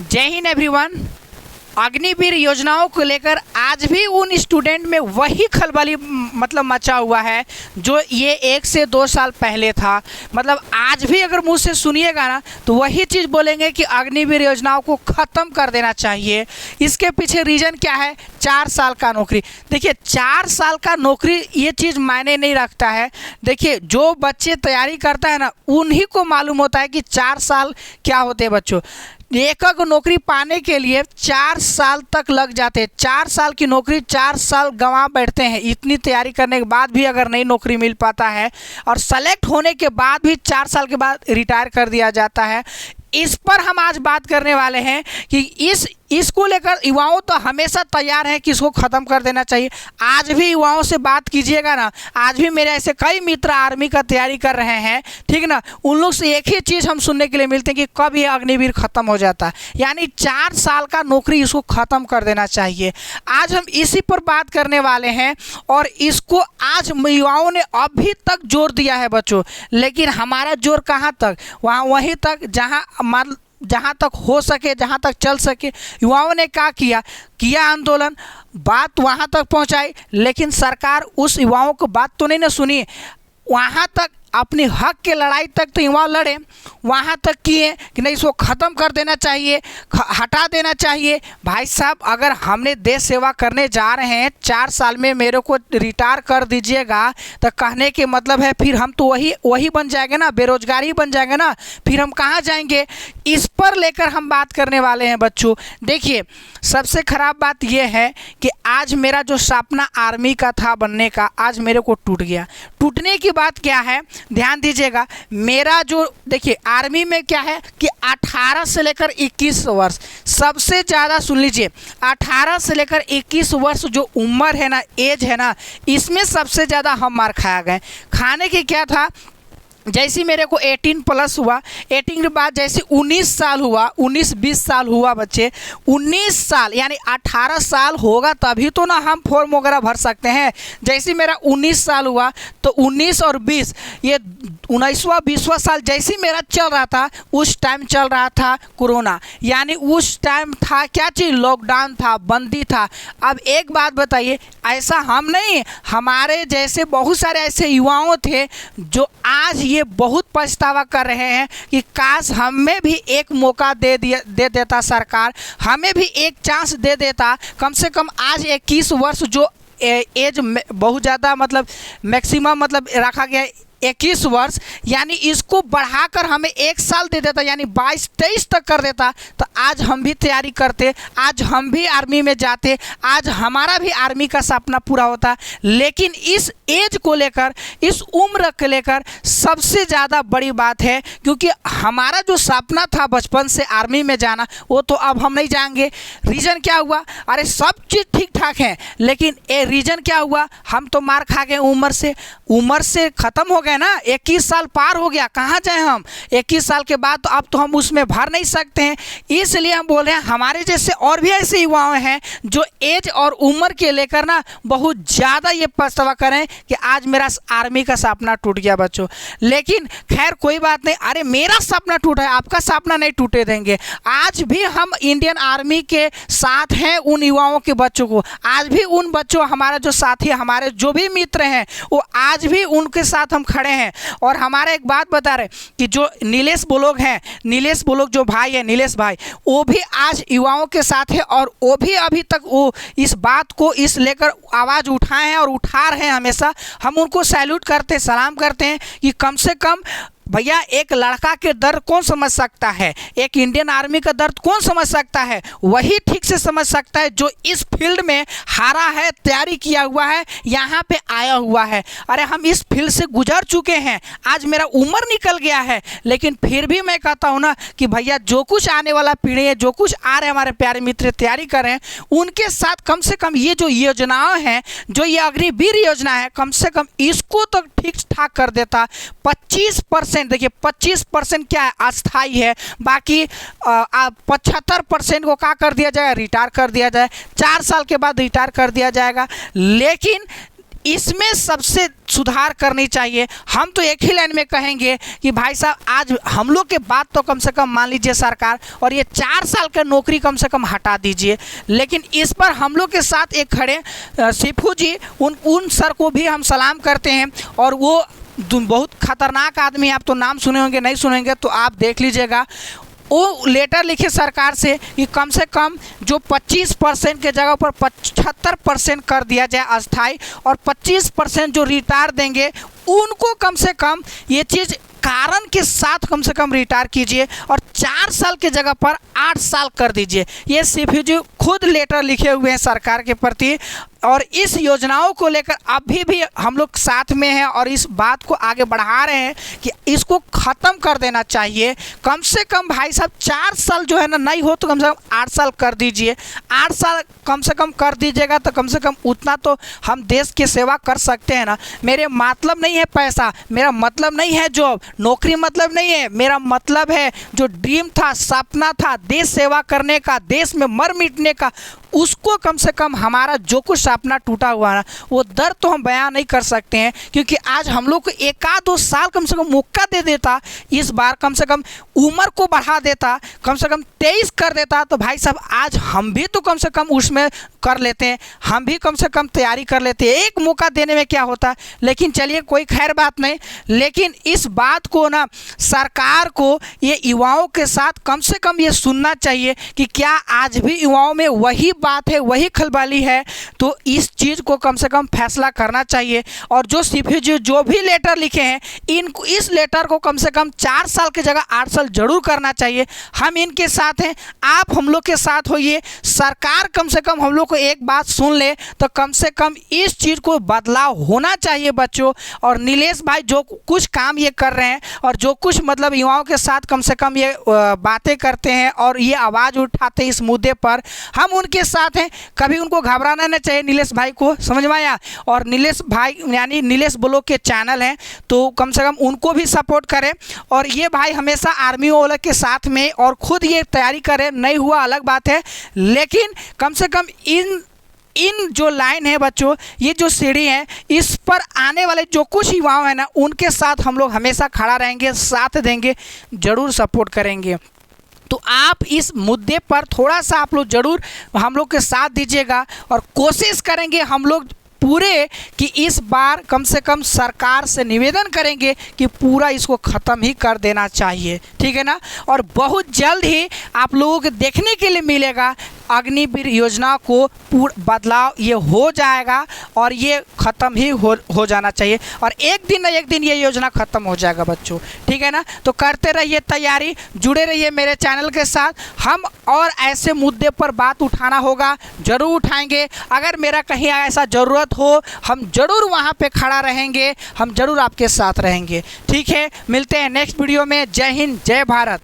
जय हिंद एवरीवन। अग्निवीर योजनाओं को लेकर आज भी उन स्टूडेंट में वही खलबली मचा हुआ है जो ये 1 से 2 साल पहले था। आज भी अगर मुझ से सुनिएगा ना तो वही चीज़ बोलेंगे कि अग्निवीर योजनाओं को ख़त्म कर देना चाहिए। इसके पीछे रीज़न क्या है? 4 साल का नौकरी। देखिए 4 साल का नौकरी ये चीज़ मायने नहीं रखता है। देखिए जो बच्चे तैयारी करता है ना उन्हीं को मालूम होता है कि 4 साल क्या होते हैं। बच्चों एक नौकरी पाने के लिए 4 साल तक लग जाते हैं। 4 साल की नौकरी 4 साल गंवा बैठते हैं। इतनी तैयारी करने के बाद भी अगर नई नौकरी मिल पाता है और सेलेक्ट होने के बाद भी 4 साल के बाद रिटायर कर दिया जाता है। इस पर हम आज बात करने वाले हैं कि इसको लेकर युवाओं तो हमेशा तैयार हैं कि इसको ख़त्म कर देना चाहिए। आज भी युवाओं से बात कीजिएगा ना, आज भी मेरे ऐसे कई मित्र आर्मी का तैयारी कर रहे हैं, ठीक ना। उन लोग से एक ही चीज़ हम सुनने के लिए मिलते हैं कि कब ये अग्निवीर ख़त्म हो जाता है। यानी 4 साल का नौकरी इसको ख़त्म कर देना चाहिए। आज हम इसी पर बात करने वाले हैं और इसको आज युवाओं ने अभी तक जोर दिया है बच्चों। लेकिन हमारा जोर कहाँ तक? वहीं तक जहाँ तक हो सके, जहाँ तक चल सके। युवाओं ने क्या किया आंदोलन, बात वहाँ तक पहुँचाई, लेकिन सरकार उस युवाओं को बात तो नहीं ना सुनी। वहाँ तक अपनी हक के लड़ाई तक तो युवा लड़े, वहाँ तक किए कि नहीं इसको ख़त्म कर देना चाहिए, हटा देना चाहिए। भाई साहब अगर हमने देश सेवा करने जा रहे हैं, 4 साल में मेरे को रिटायर कर दीजिएगा तो कहने के मतलब है फिर हम तो वही बन जाएंगे ना, बेरोजगार ही बन जाएंगे ना, फिर हम कहाँ जाएंगे? इस पर लेकर हम बात करने वाले हैं बच्चों। देखिए सबसे ख़राब बात यह है कि आज मेरा जो सपना आर्मी का था बनने का, आज मेरे को टूट गया। टूटने की बात क्या है ध्यान दीजिएगा। मेरा जो देखिए आर्मी में क्या है कि 18 से लेकर 21 वर्ष, सबसे ज़्यादा सुन लीजिए, 18 से लेकर 21 वर्ष जो उम्र है ना, एज है ना, इसमें सबसे ज़्यादा हम मार खाया गए। खाने के क्या था, जैसे मेरे को 18+ हुआ, 18 के बाद जैसे 19 साल हुआ, 19-20 साल हुआ बच्चे, 19 साल यानी 18 साल होगा तभी तो ना हम फॉर्म वगैरह भर सकते हैं। जैसे मेरा 19 साल हुआ तो 19 और 20 ये 19वां 20वां साल जैसे मेरा चल रहा था, उस टाइम चल रहा था कोरोना। यानी उस टाइम था क्या चीज़, लॉकडाउन था, बंदी था। अब एक बात बताइए, ऐसा हम नहीं, हमारे जैसे बहुत सारे ऐसे युवाओं थे जो आज ये बहुत पछतावा कर रहे हैं कि काश हमें भी एक मौका दे देता सरकार, हमें भी एक चांस दे देता। कम से कम आज 21 वर्ष जो एज बहुत ज़्यादा मैक्सिमम रखा गया है 21 वर्ष, यानी इसको बढ़ाकर हमें 1 साल दे देता, यानी 22-23 तक कर देता तो आज हम भी तैयारी करते, आज हम भी आर्मी में जाते, आज हमारा भी आर्मी का सपना पूरा होता। लेकिन इस एज को लेकर, इस उम्र को लेकर सबसे ज़्यादा बड़ी बात है, क्योंकि हमारा जो सपना था बचपन से आर्मी में जाना, वो तो अब हम नहीं जाएंगे। रीज़न क्या हुआ? अरे सब चीज़ ठीक ठाक है, लेकिन ये रीज़न क्या हुआ? हम तो मार खा गए, उम्र से ख़त्म हो गए ना। 21 साल पार हो गया, कहाँ जाए हम? 21 साल के बाद तो अब तो हम उसमें भर नहीं सकते हैं। इसलिए हम बोल रहे हैं हमारे जैसे और भी ऐसे युवाओं हैं जो एज और उम्र के लेकर ना बहुत ज़्यादा ये पछतावा करें कि आज मेरा आर्मी का सपना टूट गया बच्चों। लेकिन खैर कोई बात नहीं, अरे मेरा सपना टूटा है, आपका सपना नहीं टूटे देंगे। आज भी हम इंडियन आर्मी के साथ हैं, उन युवाओं के बच्चों को, आज भी उन बच्चों, हमारा जो साथी, हमारे जो भी मित्र हैं, वो आज भी उनके साथ हम खड़े हैं। और हमारे एक बात बता रहे कि जो नीलेश बोलोग हैं, नीलेश बोलोग जो भाई है, नीलेश भाई, वो भी आज युवाओं के साथ है और वो भी अभी तक वो इस बात को इस लेकर आवाज़ उठाए हैं और उठा रहे हैं हमेशा। हम उनको सैल्यूट करते, सलाम करते हैं कि कम से कम भैया एक लड़का के दर्द कौन समझ सकता है, एक इंडियन आर्मी का दर्द कौन समझ सकता है? वही ठीक से समझ सकता है जो इस फील्ड में हारा है, तैयारी किया हुआ है, यहाँ पे आया हुआ है। अरे हम इस फील्ड से गुजर चुके हैं, आज मेरा उम्र निकल गया है, लेकिन फिर भी मैं कहता हूँ ना कि भैया जो कुछ आने वाला पीढ़ी है, जो कुछ आ रहे हमारे प्यारे मित्र तैयारी कर रहे हैं, उनके साथ कम से कम ये जो योजनाएँ हैं, जो ये अग्निवीर योजना है, कम से कम इसको तो ठीक ठाक कर देता। 25% देखिए 25% क्या है, अस्थाई है, बाकी 75% को क्या कर दिया जाए, रिटायर कर दिया जाए, 4 साल के बाद रिटायर कर दिया जाएगा। लेकिन इसमें सबसे सुधार करनी चाहिए। हम तो एक ही लाइन में कहेंगे कि भाई साहब आज हम लोग के बात तो कम से कम मान लीजिए सरकार, और ये 4 साल का नौकरी कम से कम हटा दीजिए। लेकिन इस पर हम लोग के साथ एक खड़े शिफू जी, उन सर को भी हम सलाम करते हैं। और वो बहुत खतरनाक आदमी, आप तो नाम सुने होंगे, नहीं सुनेंगे तो आप देख लीजिएगा। वो लेटर लिखे सरकार से कि कम से कम जो 25% के जगह पर 75% कर दिया जाए अस्थाई, और 25% जो रिटायर देंगे उनको कम से कम ये चीज़ कारण के साथ कम से कम रिटायर कीजिए, और 4 साल के जगह पर 8 साल कर दीजिए। ये सीपी जी खुद लेटर लिखे हुए हैं सरकार के प्रति, और इस योजनाओं को लेकर अभी भी हम लोग साथ में हैं और इस बात को आगे बढ़ा रहे हैं कि इसको ख़त्म कर देना चाहिए। कम से कम भाई साहब 4 साल जो है ना, नहीं हो तो कम से कम 8 साल कर दीजिए। 8 साल कम से कम कर दीजिएगा तो कम से कम उतना तो हम देश की सेवा कर सकते हैं ना। मेरे मतलब नहीं है पैसा, मेरा मतलब नहीं है जॉब, नौकरी मतलब नहीं है, मेरा मतलब है जो ड्रीम था, सपना था देश सेवा करने का, देश में मर मिटने का, उसको कम से कम हमारा जो कुछ सपना टूटा हुआ ना, वो दर्द तो हम बयां नहीं कर सकते हैं। क्योंकि आज हम लोग को 1-2 साल कम से कम मौका दे देता, इस बार कम से कम उम्र को बढ़ा देता, कम से कम 23 कर देता, तो भाई साहब आज हम भी तो कम से कम उसमें कर लेते हैं, हम भी कम से कम तैयारी कर लेते हैं। एक मौका देने में क्या होता। लेकिन चलिए कोई खैर बात नहीं। लेकिन इस बात को ना सरकार को ये युवाओं के साथ कम से कम ये सुनना चाहिए कि क्या आज भी युवाओं में वही बात है, वही खलबली है। तो इस चीज़ को कम से कम फैसला करना चाहिए। और जो सीपी जी जो भी लेटर लिखे हैं, इनको इस लेटर को कम से कम 4 साल की जगह 8 साल जरूर करना चाहिए। हम इनके साथ हैं, आप हम लोग के साथ होइए। सरकार कम से कम हम लोग को एक बात सुन ले तो कम से कम इस चीज़ को बदलाव होना चाहिए बच्चों। और नीलेश भाई जो कुछ काम ये कर रहे हैं और जो कुछ मतलब युवाओं के साथ कम से कम ये बातें करते हैं और ये आवाज़ उठाते हैं इस मुद्दे पर, हम उनके साथ हैं। कभी उनको घबराना नहीं चाहिए नीलेश भाई को, समझ में आया। और नीलेश भाई यानी नीलेश ब्लॉग के चैनल हैं तो कम से कम उनको भी सपोर्ट करें। और ये भाई हमेशा आर्मी वालों के साथ में और खुद ये तैयारी करें, नहीं हुआ अलग बात है। लेकिन कम से कम इन जो लाइन है बच्चों, ये जो सीढ़ी है, इस पर आने वाले जो कुछ युवाओं हैं ना, उनके साथ हम लोग हमेशा खड़ा रहेंगे, साथ देंगे, ज़रूर सपोर्ट करेंगे। तो आप इस मुद्दे पर थोड़ा सा आप लोग ज़रूर हम लोग के साथ दीजिएगा और कोशिश करेंगे हम लोग पूरे कि इस बार कम से कम सरकार से निवेदन करेंगे कि पूरा इसको ख़त्म ही कर देना चाहिए, ठीक है ना। और बहुत जल्द ही आप लोगों को देखने के लिए मिलेगा अग्निवीर योजना को पूरा बदलाव ये हो जाएगा और ये ख़त्म ही हो जाना चाहिए। और एक दिन ना एक दिन ये योजना ख़त्म हो जाएगा बच्चों, ठीक है ना। तो करते रहिए तैयारी, जुड़े रहिए मेरे चैनल के साथ। हम और ऐसे मुद्दे पर बात उठाना होगा, ज़रूर उठाएंगे। अगर मेरा कहीं ऐसा ज़रूरत हो, हम ज़रूर वहाँ पे खड़ा रहेंगे, हम ज़रूर आपके साथ रहेंगे, ठीक है। मिलते हैं नेक्स्ट वीडियो में। जय हिंद, जय भारत।